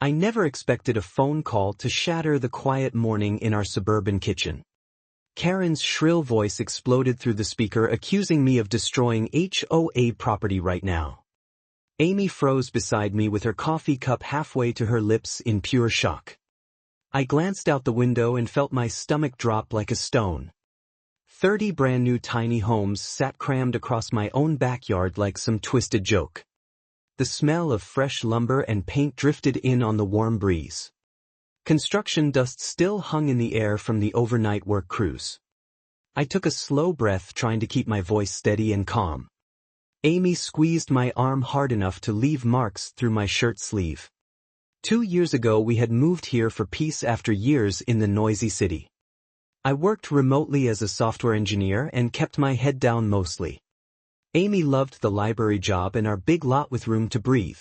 I never expected a phone call to shatter the quiet morning in our suburban kitchen. Karen's shrill voice exploded through the speaker, accusing me of destroying HOA property right now. Amy froze beside me with her coffee cup halfway to her lips in pure shock. I glanced out the window and felt my stomach drop like a stone. 30 brand new tiny homes sat crammed across my own backyard like some twisted joke. The smell of fresh lumber and paint drifted in on the warm breeze. Construction dust still hung in the air from the overnight work crews. I took a slow breath, trying to keep my voice steady and calm. Amy squeezed my arm hard enough to leave marks through my shirt sleeve. 2 years ago we had moved here for peace after years in the noisy city. I worked remotely as a software engineer and kept my head down mostly. Amy loved the library job and our big lot with room to breathe.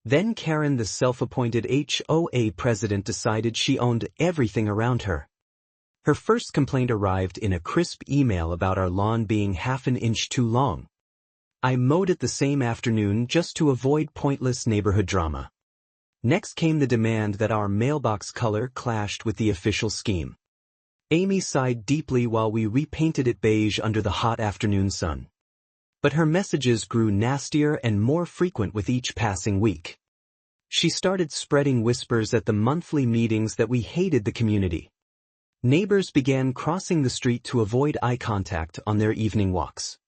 Then Karen, the self-appointed HOA president, decided she owned everything around her. Her first complaint arrived in a crisp email about our lawn being half an inch too long. I mowed it the same afternoon just to avoid pointless neighborhood drama. Next came the demand that our mailbox color clashed with the official scheme. Amy sighed deeply while we repainted it beige under the hot afternoon sun. But her messages grew nastier and more frequent with each passing week. She started spreading whispers at the monthly meetings that we hated the community. Neighbors began crossing the street to avoid eye contact on their evening walks.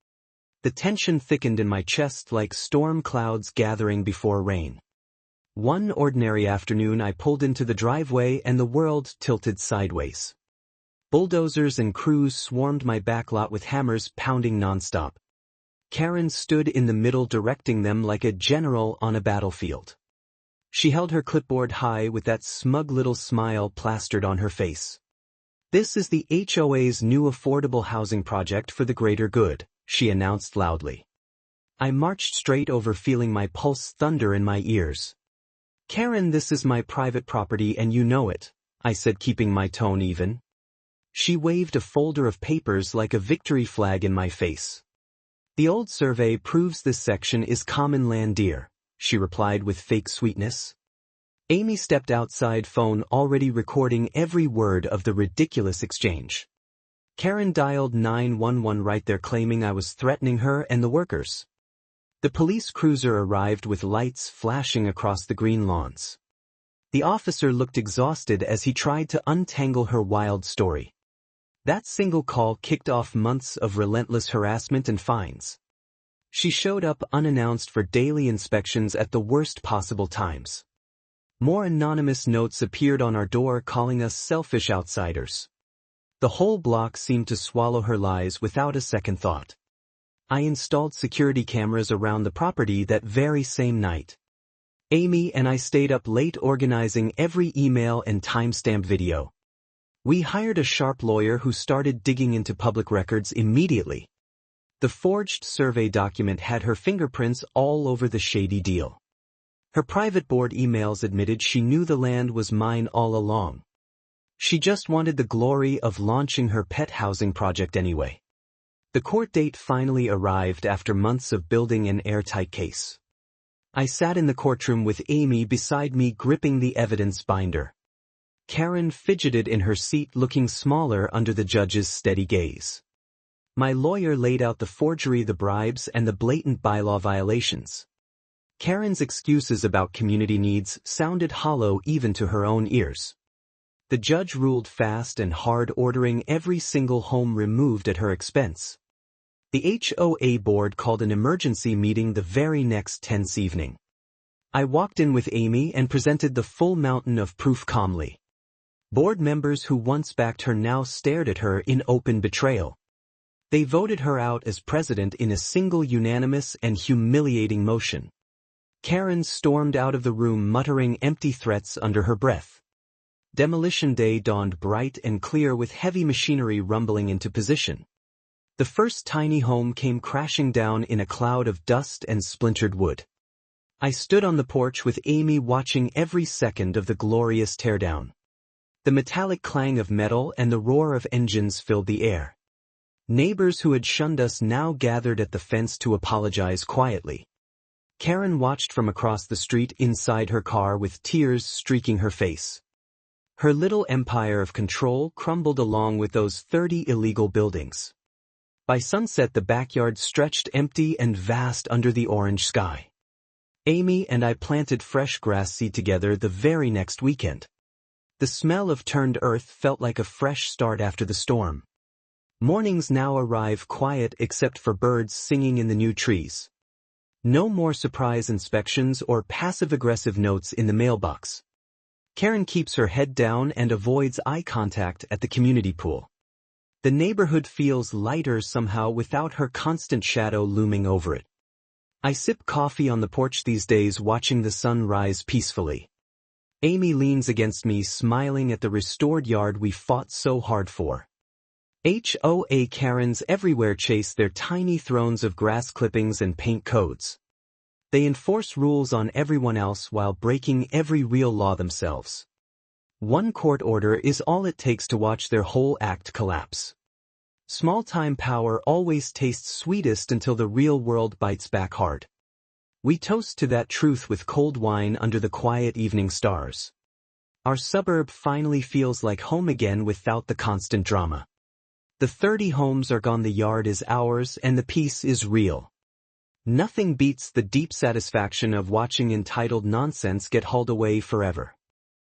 The tension thickened in my chest like storm clouds gathering before rain. One ordinary afternoon I pulled into the driveway and the world tilted sideways. Bulldozers and crews swarmed my backlot with hammers pounding nonstop. Karen stood in the middle directing them like a general on a battlefield. She held her clipboard high with that smug little smile plastered on her face. "This is the HOA's new affordable housing project for the greater good," she announced loudly. I marched straight over, feeling my pulse thunder in my ears. "Karen, this is my private property and you know it," I said, keeping my tone even. She waved a folder of papers like a victory flag in my face. "The old survey proves this section is common land, dear," she replied with fake sweetness. Amy stepped outside, phone already recording every word of the ridiculous exchange. Karen dialed 911 right there, claiming I was threatening her and the workers. The police cruiser arrived with lights flashing across the green lawns. The officer looked exhausted as he tried to untangle her wild story. That single call kicked off months of relentless harassment and fines. She showed up unannounced for daily inspections at the worst possible times. More anonymous notes appeared on our door calling us selfish outsiders. The whole block seemed to swallow her lies without a second thought. I installed security cameras around the property that very same night. Amy and I stayed up late organizing every email and timestamp video. We hired a sharp lawyer who started digging into public records immediately. The forged survey document had her fingerprints all over the shady deal. Her private board emails admitted she knew the land was mine all along. She just wanted the glory of launching her pet housing project anyway. The court date finally arrived after months of building an airtight case. I sat in the courtroom with Amy beside me, gripping the evidence binder. Karen fidgeted in her seat, looking smaller under the judge's steady gaze. My lawyer laid out the forgery, the bribes, and the blatant bylaw violations. Karen's excuses about community needs sounded hollow even to her own ears. The judge ruled fast and hard, ordering every single home removed at her expense. The HOA board called an emergency meeting the very next tense evening. I walked in with Amy and presented the full mountain of proof calmly. Board members who once backed her now stared at her in open betrayal. They voted her out as president in a single unanimous and humiliating motion. Karen stormed out of the room, muttering empty threats under her breath. Demolition day dawned bright and clear, with heavy machinery rumbling into position. The first tiny home came crashing down in a cloud of dust and splintered wood. I stood on the porch with Amy, watching every second of the glorious teardown. The metallic clang of metal and the roar of engines filled the air. Neighbors who had shunned us now gathered at the fence to apologize quietly. Karen watched from across the street inside her car with tears streaking her face. Her little empire of control crumbled along with those 30 illegal buildings. By sunset the backyard stretched empty and vast under the orange sky. Amy and I planted fresh grass seed together the very next weekend. The smell of turned earth felt like a fresh start after the storm. Mornings now arrive quiet except for birds singing in the new trees. No more surprise inspections or passive-aggressive notes in the mailbox. Karen keeps her head down and avoids eye contact at the community pool. The neighborhood feels lighter somehow without her constant shadow looming over it. I sip coffee on the porch these days watching the sun rise peacefully. Amy leans against me smiling at the restored yard we fought so hard for. HOA Karens everywhere chase their tiny thrones of grass clippings and paint codes. They enforce rules on everyone else while breaking every real law themselves. One court order is all it takes to watch their whole act collapse. Small-time power always tastes sweetest until the real world bites back hard. We toast to that truth with cold wine under the quiet evening stars. Our suburb finally feels like home again without the constant drama. The 30 homes are gone, the yard is ours, and the peace is real. Nothing beats the deep satisfaction of watching entitled nonsense get hauled away forever.